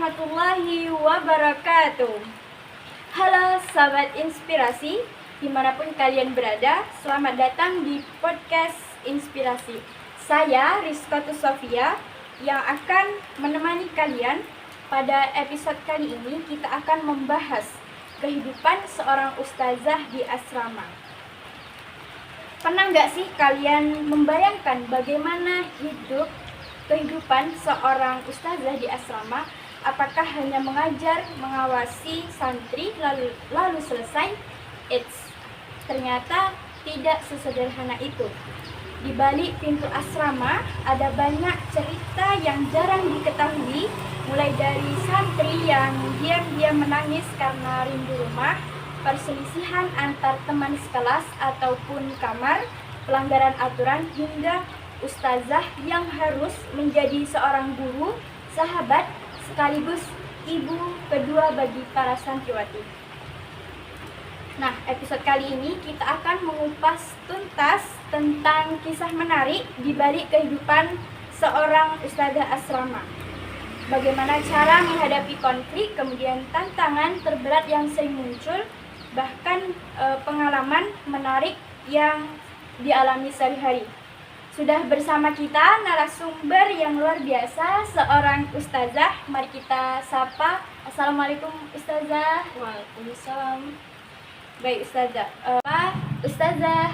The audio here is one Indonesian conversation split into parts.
warahmatullahi wabarakatuh. Halo sahabat inspirasi, dimanapun kalian berada, selamat datang di podcast Inspirasi. Saya Rizkatus Sofia yang akan menemani kalian. Pada episode kali ini kita akan membahas kehidupan seorang ustazah di asrama. Pernah nggak sih kalian membayangkan bagaimana kehidupan seorang ustazah di asrama? Apakah hanya mengajar, mengawasi santri lalu selesai? Ternyata tidak sesederhana itu. Di balik pintu asrama ada banyak cerita yang jarang diketahui, mulai dari santri yang diam-diam menangis karena rindu rumah, perselisihan antar teman sekelas ataupun kamar, pelanggaran aturan, hingga ustazah yang harus menjadi seorang guru, sahabat, sekaligus ibu kedua bagi para santriwati. Nah, episode kali ini kita akan mengupas tuntas tentang kisah menarik di balik kehidupan seorang ustazah asrama. Bagaimana cara menghadapi konflik, kemudian tantangan terberat yang sering muncul, bahkan pengalaman menarik yang dialami sehari-hari. Sudah bersama kita narasumber yang luar biasa, seorang ustazah. Mari kita sapa. Assalamualaikum ustazah. Waalaikumsalam. Baik ustazah. Ustazah.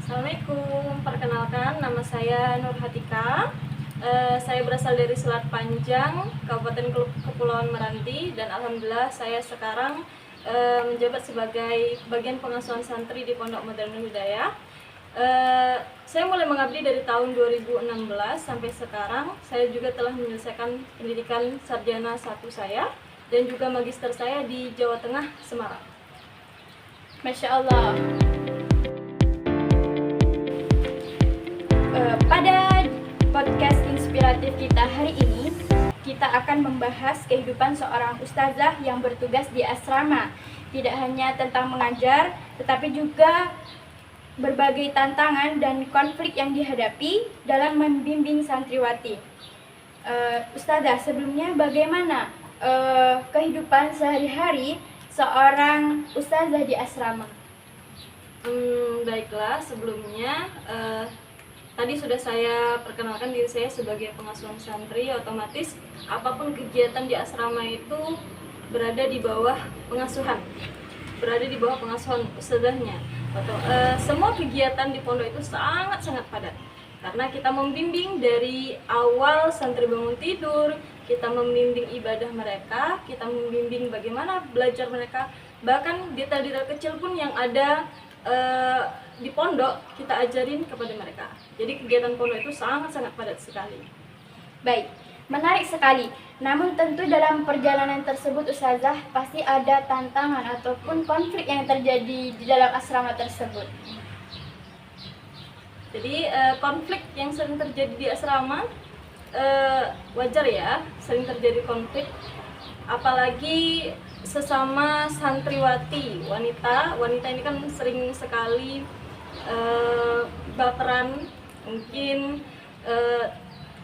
Assalamualaikum. Perkenalkan, nama saya Nur Hatika. Saya berasal dari Selat Panjang, Kabupaten Kepulauan Meranti, dan alhamdulillah saya sekarang menjabat sebagai bagian pengasuhan santri di Pondok Modern Hidayah. Saya mulai mengabdi dari tahun 2016 sampai sekarang. Saya juga telah menyelesaikan pendidikan sarjana 1 saya dan juga magister saya di Jawa Tengah, Semarang. Masya Allah. Pada podcast inspiratif kita hari ini, kita akan membahas kehidupan seorang ustazah yang bertugas di asrama. Tidak hanya tentang mengajar, tetapi juga berbagai tantangan dan konflik yang dihadapi dalam membimbing santriwati. Ustazah, sebelumnya bagaimana kehidupan sehari-hari seorang ustazah di asrama? Baiklah, sebelumnya tadi sudah saya perkenalkan diri saya sebagai pengasuhan santri. Otomatis apapun kegiatan di asrama itu berada di bawah pengasuhan ustazahnya. Semua kegiatan di pondok itu sangat-sangat padat, karena kita membimbing dari awal santri bangun tidur, kita membimbing ibadah mereka, kita membimbing bagaimana belajar mereka, bahkan detail-detail kecil pun yang ada di pondok kita ajarin kepada mereka. Jadi kegiatan pondok itu sangat-sangat padat sekali. Baik, menarik sekali. Namun tentu dalam perjalanan tersebut ustazah pasti ada tantangan ataupun konflik yang terjadi di dalam asrama tersebut. Jadi konflik yang sering terjadi di asrama wajar ya, sering terjadi konflik, apalagi sesama santriwati wanita ini kan sering sekali baperan, mungkin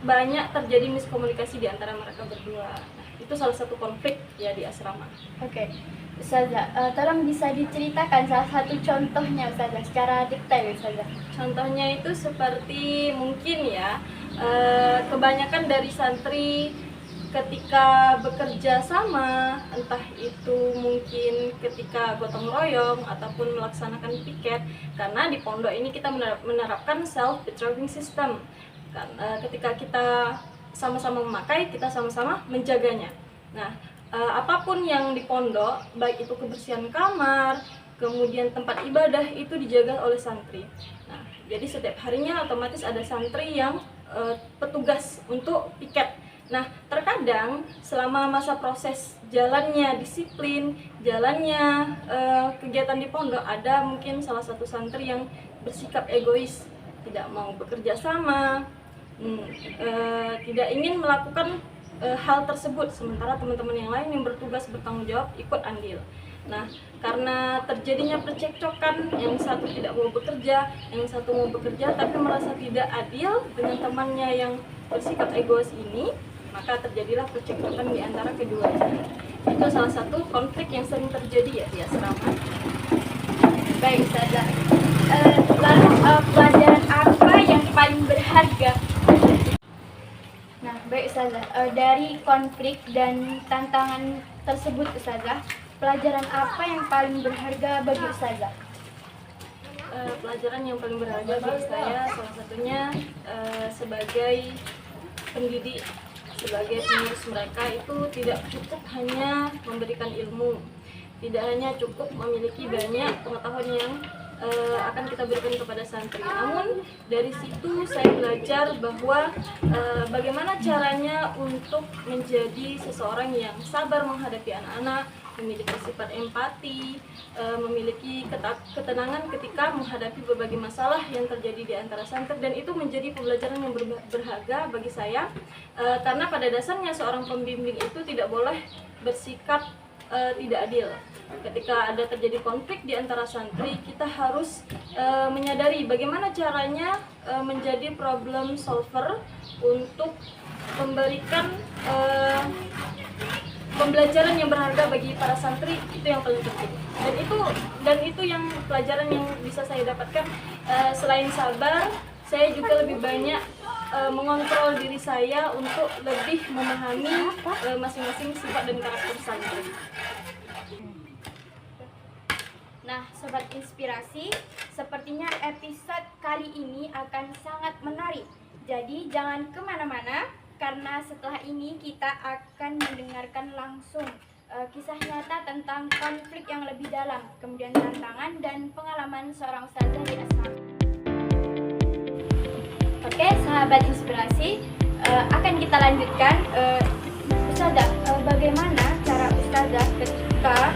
banyak terjadi miskomunikasi di antara mereka berdua. Nah, itu salah satu konflik ya di asrama. Oke. Ustazah, tolong bisa diceritakan salah satu contohnya ustazah secara detail ustazah. Contohnya itu seperti mungkin ya, kebanyakan dari santri ketika bekerja sama, entah itu mungkin ketika gotong royong ataupun melaksanakan piket, karena di pondok ini kita menerapkan self patrolling system. Ketika kita sama-sama memakai, kita sama-sama menjaganya. Nah, apapun yang di pondok, baik itu kebersihan kamar, kemudian tempat ibadah, itu dijaga oleh santri. Nah, jadi setiap harinya otomatis ada santri yang petugas untuk piket. Nah, terkadang selama masa proses jalannya disiplin, jalannya kegiatan di pondok, ada mungkin salah satu santri yang bersikap egois, tidak mau bekerja sama, tidak ingin melakukan hal tersebut, sementara teman-teman yang lain yang bertugas bertanggung jawab ikut andil. Nah, karena terjadinya percekcokan, yang satu tidak mau bekerja, yang satu mau bekerja tapi merasa tidak adil dengan temannya yang bersikap egois ini, maka terjadilah percekcokan di antara keduanya. Itu salah satu konflik yang sering terjadi ya di asrama. Baik Ustazah. Lalu pelajaran apa yang paling berharga? Nah, baik Ustazah, dari konflik dan tantangan tersebut Ustazah, pelajaran apa yang paling berharga bagi Ustazah? Pelajaran yang paling berharga bagi saya salah satunya sebagai pendidik, sebagai pengurus mereka itu tidak cukup hanya memberikan ilmu, tidak hanya cukup memiliki banyak pengetahuan yang akan kita berikan kepada santri. Namun dari situ saya belajar bahwa bagaimana caranya untuk menjadi seseorang yang sabar menghadapi anak-anak, memiliki sifat empati, memiliki ketenangan ketika menghadapi berbagai masalah yang terjadi di antara santri, dan itu menjadi pembelajaran yang berharga bagi saya karena pada dasarnya seorang pembimbing itu tidak boleh bersikap tidak adil. Ketika ada terjadi konflik di antara santri, kita harus menyadari bagaimana caranya menjadi problem solver untuk memberikan pembelajaran yang berharga bagi para santri. Itu yang paling penting. Dan itu yang pelajaran yang bisa saya dapatkan. Selain sabar, saya juga lebih banyak mengontrol diri saya untuk lebih memahami masing-masing sifat dan karakter santri. Nah, Sobat Inspirasi, sepertinya episode kali ini akan sangat menarik. Jadi jangan kemana-mana, karena setelah ini kita akan mendengarkan langsung kisah nyata tentang konflik yang lebih dalam, kemudian tantangan dan pengalaman seorang ustazah di asrama. Oke, sahabat Inspirasi, akan kita lanjutkan. Ustazah, bagaimana cara ustazah ketika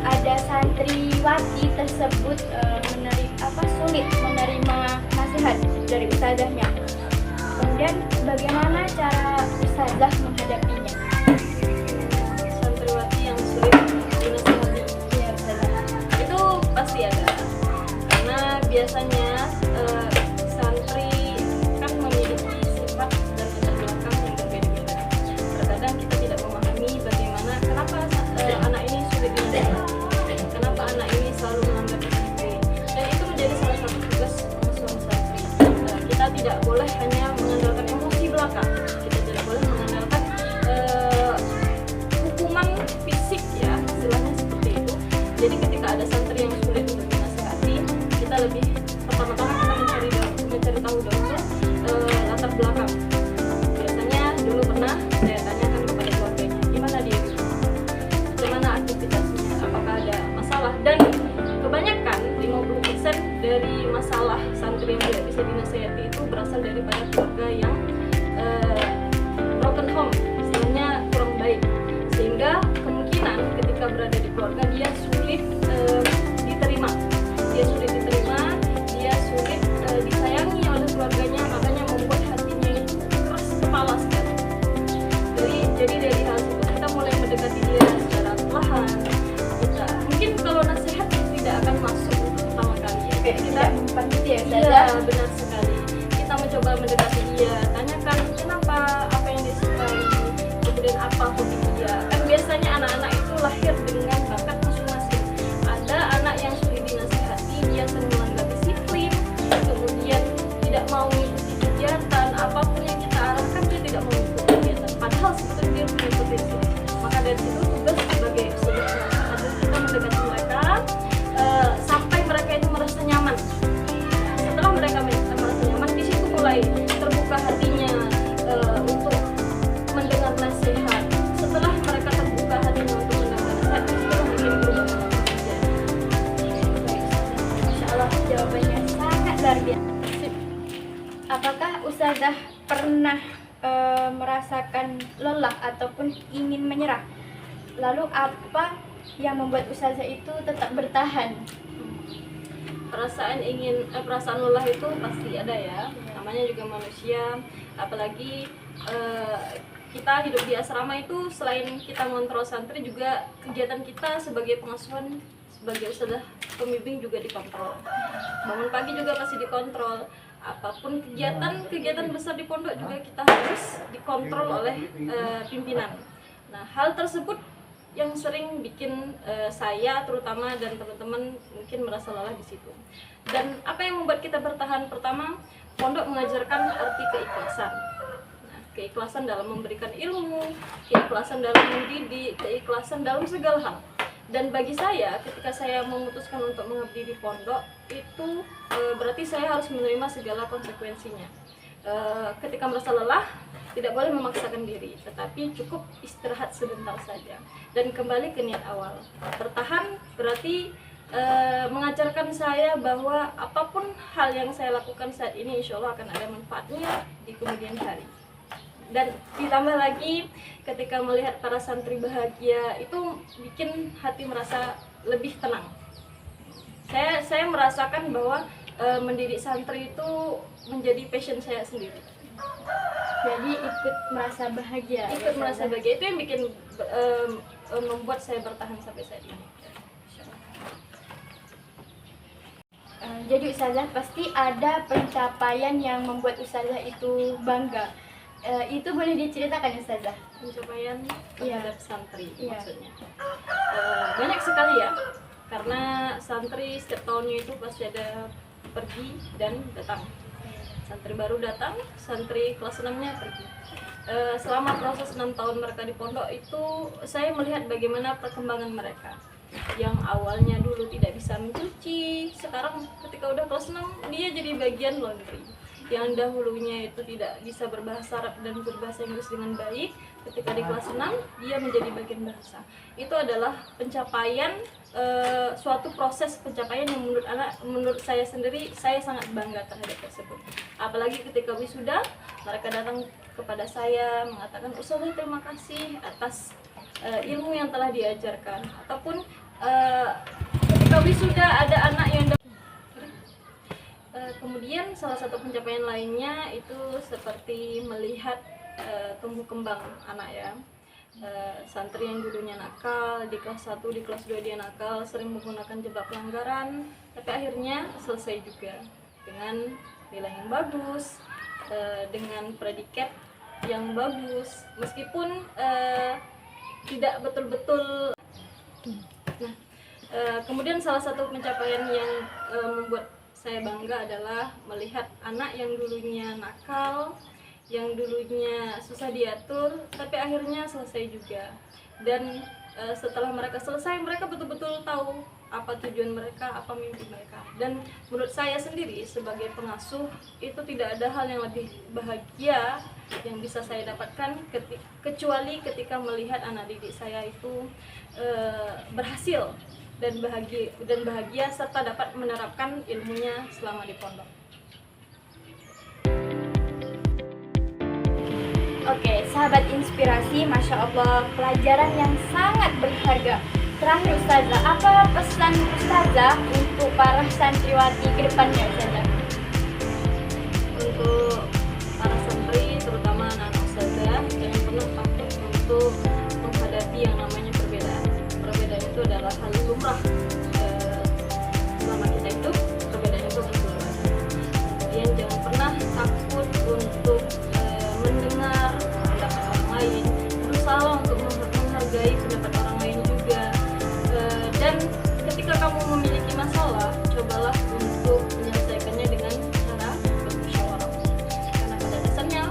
ada santriwati tersebut sulit menerima nasihat dari ustazahnya? Kemudian bagaimana cara ustazah menghadapinya? Santriwati yang sulit dinasihati, Ya, ustazah. itu pasti ada, karena biasanya santri kan memiliki sifat dan latar belakang yang berbeda-beda. Terkadang kita tidak memahami bagaimana kenapa anak ini sulit dinasihati, kenapa anak ini selalu melanggar disiplin, dan itu menjadi salah satu tugas pengasuhan santri. Kita tidak boleh hanya mengandalkan emosi belaka, kita tidak boleh mengandalkan hukuman fisik ya, istilahnya seperti itu. Jadi ketika ada santri yang sulit untuk dinasihati, kita lebih pertama-tama kita mencari tahu dulu latar belakang. Biasanya dulu pernah saya tanyakan kepada keluarganya, gimana dia di rumah, bagaimana aktivitasnya, apakah ada masalah, dan kebanyakan 50% dari masalah santri yang tidak bisa dinasihati itu berasal daripada keluarga yang broken home, istilahnya kurang baik, sehingga kemungkinan ketika berada di keluarga dia sulit diterima, dia sulit disayangi oleh keluarganya, makanya membuat hatinya itu keras kepala sekali. Jadi dari hal itu kita mulai mendekati dia secara perlahan. Kita mungkin kalau nasihat tidak akan masuk untuk pertama kali ya. Kayak kita mempan gitu ya, Iya, ustazah? benar sekali. Kita mencoba mendekati dia, tanyakan kenapa, apa yang dia sukai, kemudian apa hobi dia. Kan biasanya anak-anak itu lahir dengan bakat masing-masing. Ada anak yang sulit dinasihati, dia sering melanggar disiplin, kemudian tidak mau mengikuti kegiatan, apapun yang kita arahkan dia tidak mau mengikuti kegiatan. Padahal sebetulnya dia punya potensi. Maka dari situ tugas sebagai ustazah adalah kita mendekati mereka sampai mereka itu merasa nyaman. Setelah mereka merasa nyaman, di situ mulai terbuka hatinya untuk mendengar nasihat. Setelah mereka terbuka hatinya untuk mendengar nasihat, itu mungkin perubahan terjadi. Masya Allah, jawabannya sangat luar biasa. Apakah ustazah pernah merasakan lelah ataupun ingin menyerah? Lalu apa yang membuat ustazah itu tetap bertahan? Perasaan lelah itu pasti ada ya, namanya juga manusia. Apalagi kita hidup di asrama itu, selain kita ngontrol santri, juga kegiatan kita sebagai pengasuhan, sebagai ustazah pembimbing juga dikontrol. Bangun pagi juga pasti dikontrol. apapun kegiatan besar di pondok juga kita harus dikontrol oleh pimpinan. Nah, hal tersebut yang sering bikin saya terutama dan teman-teman mungkin merasa lelah di situ. Dan apa yang membuat kita bertahan? Pertama, pondok mengajarkan arti keikhlasan. Nah, keikhlasan dalam memberikan ilmu, keikhlasan dalam mendidik, keikhlasan dalam segala hal. Dan bagi saya, ketika saya memutuskan untuk mengabdi di pondok, itu berarti saya harus menerima segala konsekuensinya. Ketika merasa lelah, tidak boleh memaksakan diri, tetapi cukup istirahat sebentar saja dan kembali ke niat awal. Bertahan berarti mengajarkan saya bahwa apapun hal yang saya lakukan saat ini insya Allah akan ada manfaatnya di kemudian hari. Dan ditambah lagi ketika melihat para santri bahagia itu bikin hati merasa lebih tenang. Saya merasakan bahwa mendidik santri itu menjadi passion saya sendiri. Jadi ikut merasa bahagia. Ikut merasa bahagia itu yang bikin membuat saya bertahan sampai saat ini. Jadi Ustazah, pasti ada pencapaian yang membuat Ustazah itu bangga. Itu boleh diceritakan Ustazah? Pencapaian terhadap santri maksudnya. Banyak sekali ya, karena santri setiap tahunnya itu pasti ada pergi dan datang. Santri baru datang, santri kelas 6-nya pergi. Selama proses 6 tahun mereka di pondok itu saya melihat bagaimana perkembangan mereka. Yang awalnya dulu tidak bisa mencuci, sekarang ketika udah kelas 6 dia jadi bagian laundry. Yang dahulunya itu tidak bisa berbahasa Arab dan berbahasa Inggris dengan baik, ketika di kelas 6 dia menjadi bagian bahasa. Itu adalah pencapaian, suatu proses pencapaian yang menurut saya sendiri saya sangat bangga terhadap tersebut. Apalagi ketika wisuda mereka datang kepada saya mengatakan, "Ustazah, terima kasih atas ilmu yang telah diajarkan." Ataupun ketika wisuda ada anak yang kemudian salah satu pencapaian lainnya itu seperti melihat tumbuh kembang anak ya. Santri yang dulunya nakal, di kelas 1, di kelas 2 dia nakal, sering menggunakan jebak pelanggaran, tapi akhirnya selesai juga dengan nilai yang bagus, dengan predikat yang bagus, meskipun tidak betul-betul. Nah, kemudian salah satu pencapaian yang membuat saya bangga adalah melihat anak yang dulunya nakal, yang dulunya susah diatur, tapi akhirnya selesai juga. Dan setelah mereka selesai, mereka betul-betul tahu apa tujuan mereka, apa mimpi mereka. Dan menurut saya sendiri sebagai pengasuh, itu tidak ada hal yang lebih bahagia yang bisa saya dapatkan kecuali ketika melihat anak didik saya itu berhasil dan bahagia serta dapat menerapkan ilmunya selama di pondok. Oke, sahabat inspirasi, Masya Allah, pelajaran yang sangat berharga. Terakhir Ustazah, apa pesan Ustazah untuk para santriwati ke depannya Ustazah? Untuk para santri, terutama anak-anak Ustazah, jangan pernah takut untuk menghadapi yang namanya perbedaan. Perbedaan itu adalah hal lumrah selama kita hidup, perbedaan itu berubah. Kemudian jangan pernah takut untuk mendengar pendapat orang lain, berusaha untuk menghargai pendapat orang lain juga. Dan ketika kamu memiliki masalah, cobalah untuk menyelesaikannya dengan cara bermusyawarah. Karena pada dasarnya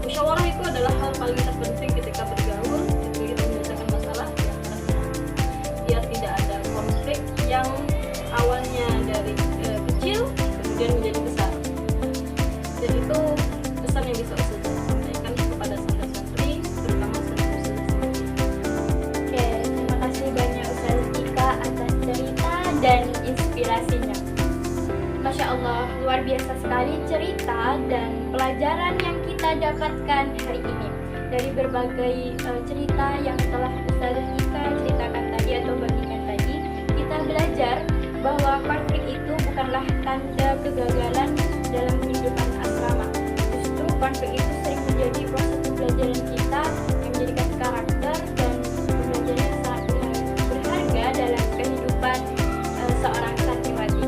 musyawarah itu adalah hal paling terpenting ketika bergaul, ketika menyelesaikan masalah di antara teman. Biar tidak ada konflik yang awalnya dari kecil kemudian menjadi besar. Dan itu pesan yang bisa saya sampaikan kepada santri-santri, terutama santri-santri. Oke, terima kasih banyak Ustazah Tika atas cerita dan inspirasinya. Masya Allah, luar biasa sekali cerita dan pelajaran yang kita dapatkan hari ini. Dari berbagai cerita yang telah Ustazah Tika ceritakan tadi atau bagikan tadi, kita belajar bahwa konflik itu bukanlah tanda kegagalan dalam kehidupan asrama. Justru konflik itu sering menjadi proses pembelajaran kita yang menjadikan karakter dan pembelajaran yang sangat berharga dalam kehidupan seorang santriwati.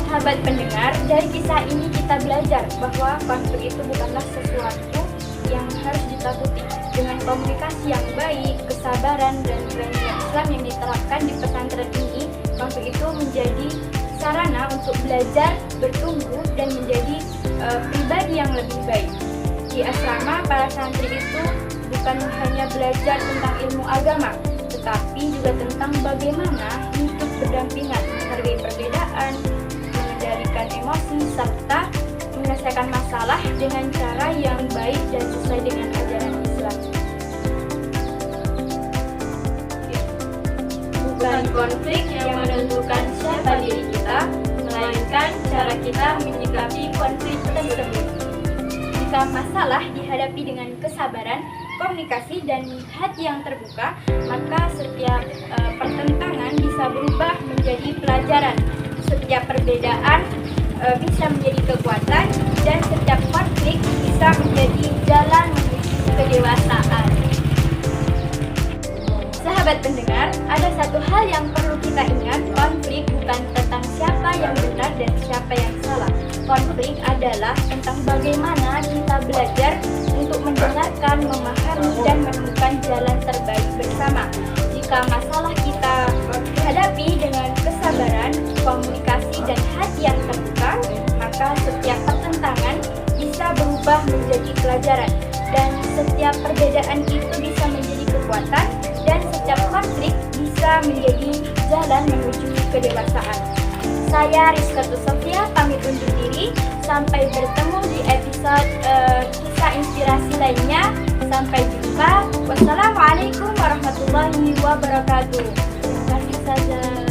Sahabat pendengar, Dari kisah ini kita belajar bahwa konflik itu bukanlah sesuatu yang harus ditakuti. Dengan komunikasi yang baik, kesabaran, dan nilai Islam yang diterapkan di pesantren ini, konflik itu menjadi sarana untuk belajar, bertumbuh, dan menjadi pribadi yang lebih baik. Di asrama, para santri itu bukan hanya belajar tentang ilmu agama, tetapi juga tentang bagaimana hidup berdampingan, menghargai perbedaan, mengendalikan emosi, serta menyelesaikan masalah dengan cara yang baik dan sesuai dengan ajaran Islam. Bukan konflik yang menentukan siapa diri kita, melainkan cara kita menyikapi konflik tersebut. Jika masalah dihadapi dengan kesabaran, komunikasi, dan hati yang terbuka, maka setiap pertentangan bisa berubah menjadi pelajaran. Setiap perbedaan bisa menjadi kekuatan, dan setiap konflik bisa menjadi jalan menuju kedewasaan. Sahabat pendengar, ada satu hal yang perlu kita ingat, konflik bukan tentang siapa yang benar dan siapa yang salah. Konflik adalah tentang bagaimana kita belajar untuk mendengarkan, memahami, dan menemukan jalan terbaik bersama. Jika masalah kita hadapi dengan kesabaran, komunikasi, dan hati yang terbuka, maka setiap pertentangan bisa berubah menjadi pelajaran, dan setiap perbedaan itu bisa menjadi kekuatan, dan setiap konflik bisa menjadi jalan menuju kedewasaan. Saya Rizkatul Sofia pamit undur diri. Sampai bertemu di episode kisah inspirasi lainnya. Sampai jumpa. Wassalamualaikum warahmatullahi wabarakatuh. Terima kasih saja.